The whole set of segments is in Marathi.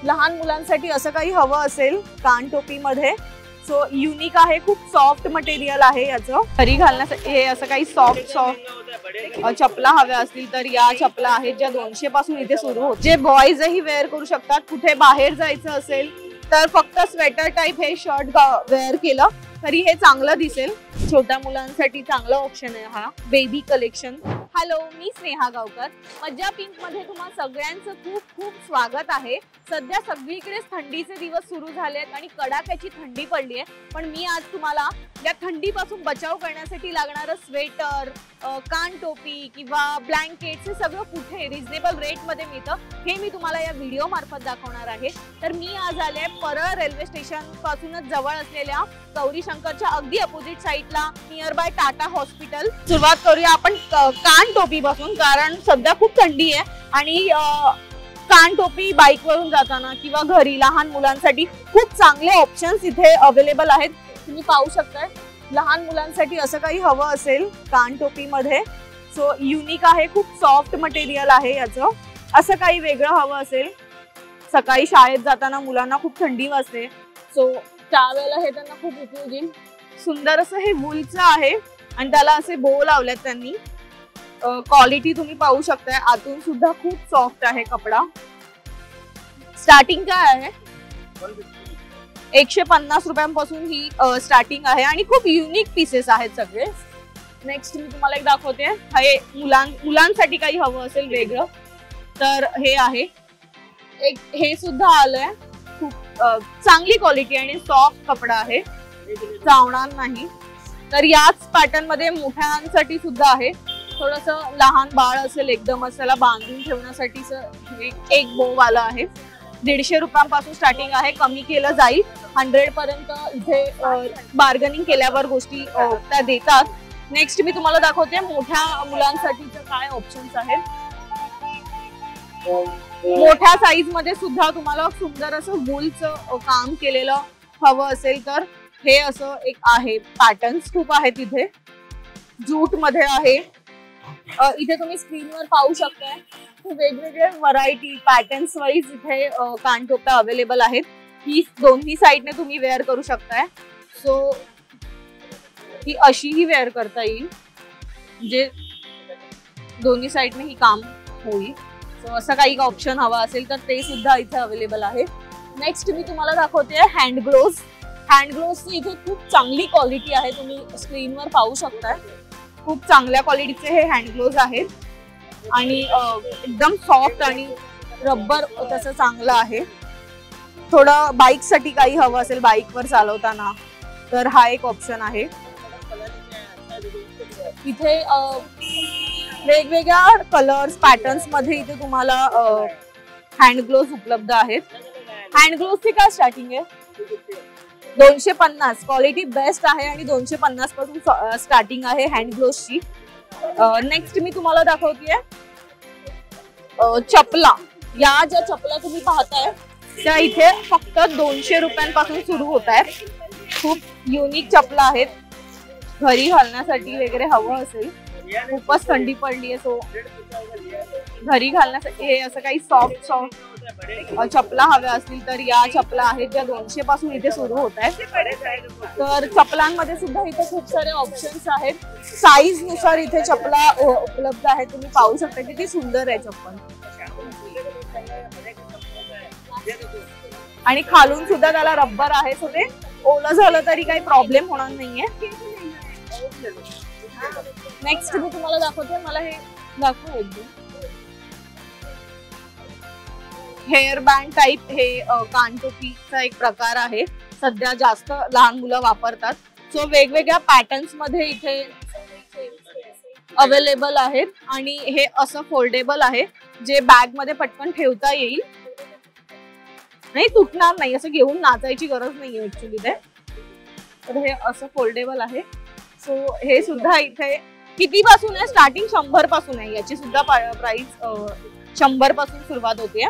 लहान मुलांसाठी असं काही हवं असेल कान टोपी मध्ये सो युनिक आहे, खूप सॉफ्ट मटेरियल आहे याचं. घरी घालण्यासाठी हे असं काही सॉफ्ट चपला हव्या असतील तर या चपला आहेत ज्या 200 पासून इथे सुरू होत. जे बॉयजही वेअर करू शकतात. कुठे बाहेर जायचं असेल तर फक्त स्वेटर टाइप हे शर्ट वेअर केलं तरी हे चांगलं दिसेल. छोट्या मुलांसाठी चांगला ऑप्शन आहे हा बेबी कलेक्शन. हॅलो, मी स्नेहा गावकर. मज्जा पिंक मध्ये तुम्हा सगळ्यांचं खूप खूप स्वागत आहे. सध्या सगळीकडेच थंडीचे दिवस सुरू झालेत आणि कडाक्याची थंडी पडली आहे. पण मी आज तुम्हाला या थंडीपासून बचाव करण्यासाठी लागणारं स्वेटर, कान टोपी किंवा ब्लँकेट हे सगळं कुठे रिजनेबल रेट मध्ये मिळतं हे मी तुम्हाला या व्हिडिओ मार्फत दाखवणार आहे. तर मी आज आले परळ रेल्वे स्टेशन पासूनच जवळ असलेल्या गौरी शंकरच्या अगदी अपोजिट साइडला नियर बाय टाटा हॉस्पिटल. सुरुवात करूया आपण कान टोपी पासून, कारण सध्या खूप थंडी आहे आणि कान टोपी बाईक वरून जाताना किंवा घरी लहान मुलांसाठी खूप चांगले ऑप्शन्स इथे अवेलेबल आहेत. तुम्ही पाहू शकताय लहान मुलांसाठी असं काही हवं असेल कान टोपी मध्ये सो युनिक आहे, खूप सॉफ्ट मटेरियल आहे याचं. असं काही वेगळं हवं असेल, सकाळी शाळेत जाताना मुलांना खूप थंडी वाजते सो त्यावेळेला हे त्यांना खूप उपयोगी. सुंदर असं हे वूलचं आहे आणि त्याला असे बो लावलेत त्यांनी. क्वालिटी तुम्ही पाहू शकताय, आतून सुद्धा खूप सॉफ्ट आहे कपडा. स्टार्टिंग काय आहे 150 रुपयांपासून ही स्टार्टिंग आहे आणि खूप युनिक पीसेस आहेत सगळे. नेक्स्ट मी तुम्हाला एक दाखवते. हे मुलांसाठी काही हवं असेल वेगळं तर हे आहे एक, हे सुद्धा आलंय. खूप चांगली क्वालिटी आणि सॉफ्ट कपडा आहे, चावणार नाही. तर याच पॅटर्न मध्ये मोठ्यांसाठी सुद्धा आहे. थोडस लहान बाळ असेल एकदम त्याला बांधून ठेवण्यासाठी एक बो वाला आहे. 150 रुपयांपासून स्टार्टिंग आहे, कमी केलं जाईल. 100 पर्यंत इथे बार्गेनिंग केल्यावर गोष्टी त्या देतात. नेक्स्ट मी तुम्हाला दाखवते मोठ्या मुलांसाठीचे काय ऑप्शन्स आहेत. मोठ्या साईज मध्ये सुद्धा तुम्हाला सुंदर असं वूलचं काम केलेलं हवं असेल तर हे असं एक आहे. पॅटर्न्स खूप आहेत इथे, जूट मध्ये आहे. इथे तुम्ही स्क्रीनवर पाहू शकताय वेगवेगळे व्हरायटी पॅटर्न्स वाईज इथे कानटोप्या अवेलेबल आहेत. ही दोन्ही साईडने तुम्ही वेअर करू शकताय. सो ही अशीही वेअर करता येईल, म्हणजे दोन्ही साईडने ही काम होईल. सो असं काही ऑप्शन हवा असेल तर ते सुद्धा इथे अवेलेबल आहे. नेक्स्ट मी तुम्हाला दाखवते हँड ग्लोव्स. हँड ग्लोव्सची इथे खूप चांगली क्वालिटी आहे, तुम्ही स्क्रीनवर पाहू शकताय. खूप चांगल्या क्वालिटीचे हे हँड ग्लोव्स आहेत आणि एकदम सॉफ्ट आणि रबर तसं चांगलं आहे. थोडं बाईक साठी काही हवं असेल बाईकवर चालवताना तर हा एक ऑप्शन आहे. इथे वेगवेगळ्या कलर्स पॅटर्न्स मध्ये इथे तुम्हाला हँड ग्लोव्स उपलब्ध आहेत. हँड ग्लोव्सची काय स्टार्टिंग आहे 250. क्वालिटी बेस्ट आहे आणि 250 पासून स्टार्टिंग आहे हँड ग्लोव्सची. नेक्स्ट मी तुम्हाला दाखवतेय चपला. या ज्या चपला तुम्ही पाहताय त्या इथे फक्त 200 रुपयांपासून सुरू होत आहेत. खूप युनिक चपला आहेत, घरी घालण्यासाठी वगैरे हवं असेल. खूपच थंडी पडली आहे सो घरी घालण्यासाठी हे असं काही सॉफ्ट चपला हव्या असतील तर या चपला आहेत ज्या 200 पासून इथे सुरू होत आहेत. तर चपलांमध्ये सुद्धा इथे खूप सारे ऑप्शन्स आहेत. साईज नुसार इथे चपला उपलब्ध आहेत. तुम्ही पाहू शकता किती सुंदर आहे चप्पल. आणि खालून सुद्धा त्याला रबर आहे सो ते ओलं झालं तरी काही प्रॉब्लेम होणार नाहीये. नेक्स्ट मी तुम्हाला दाखवते, मला हे दाखवू एकदम. हेअर बँड टाइप हे कानटोपीचा एक प्रकार आहे, सध्या जास्त लहान मुलं वापरतात. सो वेगवेगळ्या पॅटर्न्स मध्ये इथे अवेलेबल आहेत आणि हे असं फोल्डेबल आहे जे बॅग मध्ये पटकन ठेवता येईल, नाही तुटणार नाही. असं घेऊन नाचायची गरज नाहीये ऍक्च्युली ते. तर हे असं फोल्डेबल आहे. सो हे सुद्धा इथे किती पासून आहे स्टार्टिंग 100 पासून आहे. याची सुद्धा प्राइस 100 पासून सुरुवात होते.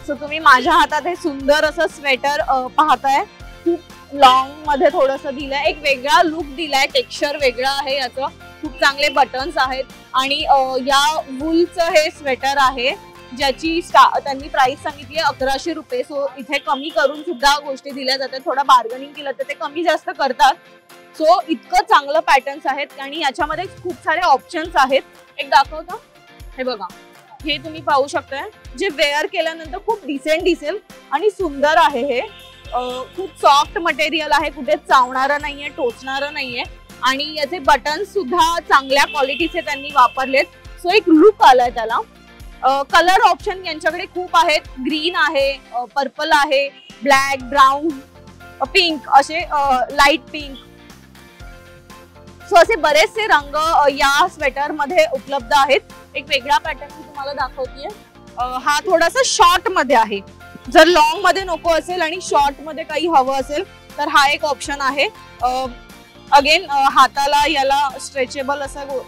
सो तुम्ही माझ्या हातात हे सुंदर असं स्वेटर पाहताय. खूप लॉंग मध्ये थोडस दिलंय, एक वेगळा लुक दिलाय, टेक्स्चर वेगळं आहे याचं, खूप चांगले बटन्स आहेत आणि या वूलचं हे स्वेटर आहे ज्याची त्यांनी प्राइस सांगितली 1100 रुपये. सो इथे कमी करून सुद्धा गोष्टी दिल्या जातात, थोडा बार्गनिंग केलं तर ते कमी जास्त करतात. सो इतकं चांगलं पॅटर्न्स आहेत आणि याच्यामध्ये खूप सारे ऑप्शन्स आहेत. एक दाखवतो, हे बघा, हे तुम्ही पाहू शकताय, जे वेअर केल्यानंतर खूप डिसेंट दिसेल आणि सुंदर आहे. हे खूप सॉफ्ट मटेरियल आहे, कुठे चावणारं नाहीये, टोचणारं नाहीये आणि याचे बटन सुद्धा चांगल्या क्वालिटीचे त्यांनी वापरलेत. सो एक लुक आलाय त्याला. कलर ऑप्शन यांच्याकडे खूप आहेत, ग्रीन आहे, पर्पल आहे, ब्लॅक, ब्राऊन, पिंक, असे लाईट पिंक. सो असे बरेचसे रंग या स्वेटर मध्ये उपलब्ध आहेत. एक वेगळा पॅटर्न मी तुम्हाला दाखवतेय. हा थोडासा शॉर्ट मध्ये आहे, जर लॉंग मध्ये नको असेल आणि शॉर्ट मध्ये काही हवं असेल तर हा एक ऑप्शन आहे. अगेन हाताला याला स्ट्रेचेबल असं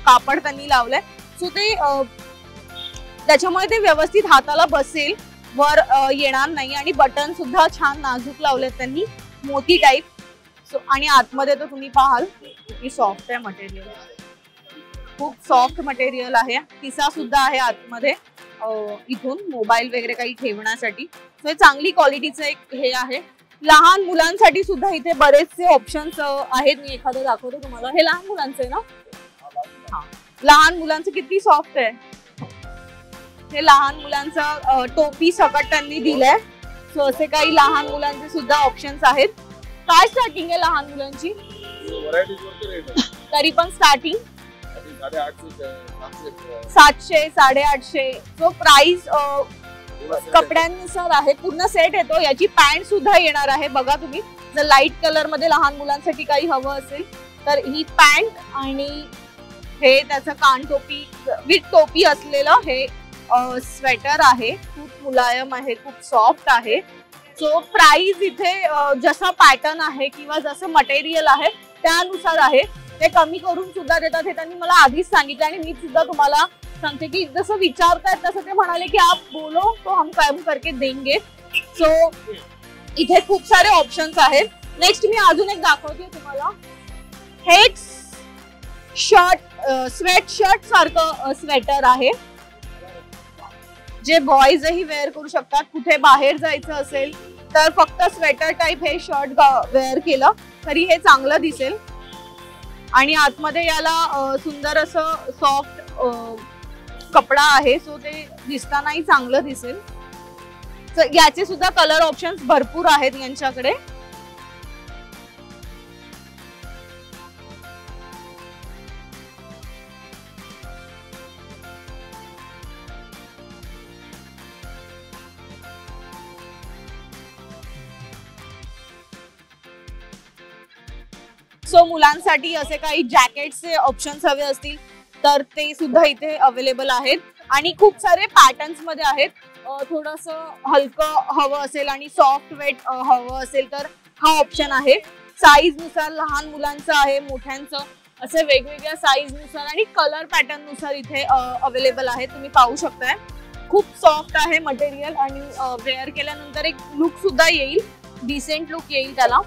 कापड त्यांनी लावलंय. सो ते त्याच्यामुळे ते व्यवस्थित हाताला बसेल, वर येणार नाही आणि बटन सुद्धा छान नाजूक लावलेत त्यांनी, मोती टाईप. सो आणि आतमध्ये तर तुम्ही पाहाल की सॉफ्ट आहे मटेरियल, खूप सॉफ्ट मटेरियल आहे. खिसा सुद्धा आहे आतमध्ये, इथून मोबाईल वगैरे काही ठेवण्यासाठी. सो चांगली क्वालिटीचं एक हे आहे. लहान मुलांसाठी सुद्धा इथे बरेचसे ऑप्शन्स आहेत. मी एखादं दाखवतो तुम्हाला. हे लहान मुलांचं आहे ना? हा, लहान मुलांचं किती सॉफ्ट आहे. हे लहान मुलांचा टोपी सकट त्यांनी दिलंय. सो असे काही लहान मुलांचे सुद्धा ऑप्शन्स आहेत. काय स्टार्टिंग आहे लहान मुलांची? तरी पण स्टार्टिंग 700, 850. जो प्राइस कपड्यांनुसार आहे. पूर्ण सेट येतो. याची पॅन्ट सुद्धा येणार आहे. बघा तुम्ही, जर लाईट कलर मध्ये लहान मुलांसाठी काही हवं असेल तर ही पॅन्ट आणि हे त्याचं कान टोपी विथ टोपी असलेलं हे स्वेटर आहे. खूप मुलायम आहे, खूप सॉफ्ट आहे. सो प्राइस इथे जसा पॅटर्न आहे किंवा जसं मटेरियल आहे त्यानुसार आहे. ते कमी करून सुद्धा देतात, हे त्यांनी मला आधीच सांगितलं आणि मी सुद्धा तुम्हाला सांगते की जसं विचारतायत तसं ते म्हणाले की आप बोलो तो हम काम करके देंगे. सो इथे खूप सारे ऑप्शन्स आहेत. नेक्स्ट मी अजून एक दाखवते तुम्हाला. हे शर्ट, स्वेट शर्ट सारखं स्वेटर आहे, जे बॉयजही वेअर करू शकतात. कुठे बाहेर जायचं असेल तर फक्त स्वेटर टाइप हे शर्ट वेअर केलं तरी हे चांगलं दिसेल आणि आतमध्ये याला सुंदर असं सॉफ्ट कपडा आहे. सो ते दिसतानाही चांगलं दिसेल. याचे सुद्धा कलर ऑप्शन्स भरपूर आहेत यांच्याकडे. सो मुलांसाठी असे काही जॅकेटचे ऑप्शन्स हवे असतील तर ते सुद्धा इथे अवेलेबल आहेत आणि खूप सारे पॅटर्न्स मध्ये आहेत. थोडंसं हलकं हवं असेल आणि सॉफ्ट वेट हवं असेल तर हा ऑप्शन आहे. साईज नुसार लहान मुलांचं आहे, मोठ्यांचं, असे वेगवेगळ्या साईज नुसार आणि कलर पॅटर्न नुसार इथे अवेलेबल आहे. तुम्ही पाहू शकताय. खूप सॉफ्ट आहे मटेरियल आणि वेअर केल्यानंतर एक लुक सुद्धा येईल, डिसेंट लुक येईल त्याला.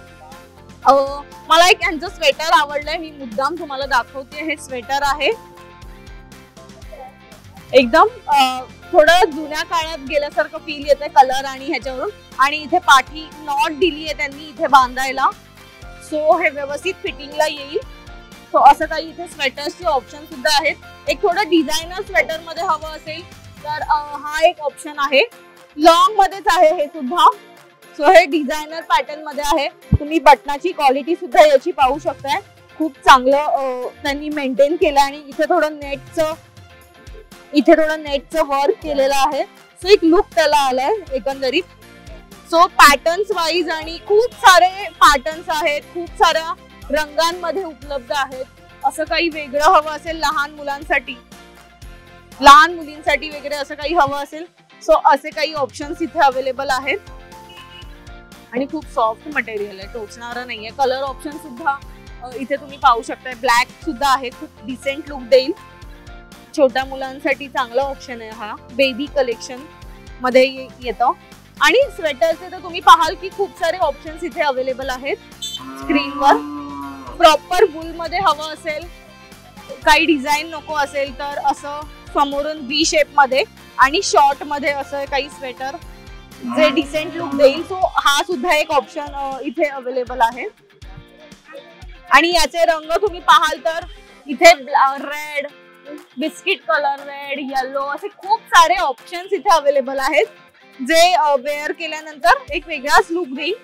मला एक यांचं स्वेटर आवडलंय, मी मुद्दाम तुम्हाला दाखवते. हे स्वेटर आहे एकदम थोडं जुन्या काळात गेल्यासारखं फील येते कलर आणि ह्याच्यावरून. आणि इथे पाठी नॉट दिली आहे त्यांनी इथे बांधायला. सो हे व्यवस्थित फिटिंगला येईल. सो असं काही इथे स्वेटर्सचे ऑप्शन सुद्धा आहेत. एक थोडं डिझायनर स्वेटर मध्ये हवं असेल तर हा एक ऑप्शन आहे. लॉंग मध्येच आहे हे सुद्धा. सो हे डिझायनर पॅटर्न मध्ये आहे. तुम्ही बटनाची क्वालिटी सुद्धा याची पाहू शकताय. खूप चांगलं त्यांनी मेंटेन केलं आणि इथे थोडं नेटचं वर्क केलेलं आहे. सो एक लुक त्याला आलाय एकंदरीत. सो पॅटर्न्स वाईज आणि खूप सारे पॅटर्न्स आहेत, खूप साऱ्या रंगांमध्ये उपलब्ध आहेत. असं काही वेगळं हवं असेल लहान मुलांसाठी, लहान मुलींसाठी वगैरे असं काही हवं असेल सो असे काही ऑप्शन्स इथे अवेलेबल आहेत. आणि खूप सॉफ्ट मटेरियल आहे, टोचणारं नाहीये. कलर ऑप्शन सुद्धा इथे तुम्ही पाहू शकताय. ब्लॅक सुद्धा आहे, खूप डिसेंट लुक देईल. छोट्या मुलांसाठी चांगला ऑप्शन आहे हा. बेबी कलेक्शन मध्ये येतं. आणि स्वेटरचे तर तुम्ही पाहाल की खूप सारे ऑप्शन्स इथे अवेलेबल आहेत स्क्रीनवर. प्रॉपर वूल मध्ये हवं असेल, काही डिझाईन नको असेल तर असं समोरून व्ही शेप मध्ये आणि शॉर्ट मध्ये असं काही स्वेटर जे डिसेंट लुक देईल. सो हा सुद्धा एक ऑप्शन इथे अवेलेबल आहे. आणि याचे रंग तुम्ही पाहाल तर इथे red, biscuit colour, red, yellow असे खूप सारे ऑप्शन्स इथे अवेलेबल आहेत जे वेअर केल्यानंतर एक वेगळाच लुक देईल.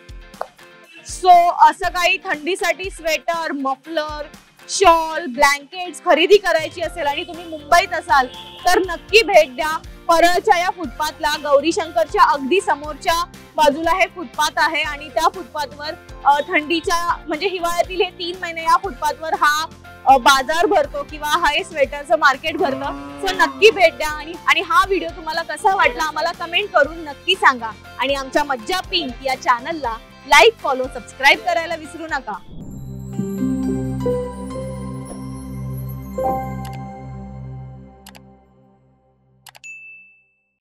सो असं काही थंडीसाठी स्वेटर, मफलर, शॉल, ब्लँकेट्स खरेदी करायची असेल आणि तुम्ही मुंबईत असाल तर नक्की भेट द्या. परळच्या या फुटपाथला गौरी शंकरच्या अगदी समोरच्या बाजूला हे फुटपाथ आहे आणि त्या फुटपाथवर थंडीच्या म्हणजे हिवाळ्यातील हे 3 महिने या फुटपाथवर हा बाजार भरतो किंवा हे स्वेटरचं मार्केट भरतं. सो नक्की भेट द्या. आणि हा व्हिडिओ तुम्हाला कसा वाटला आम्हाला कमेंट करून नक्की सांगा. आणि आमच्या मज्जा पिंक या चॅनलला लाईक, फॉलो, सबस्क्राईब करायला विसरू नका.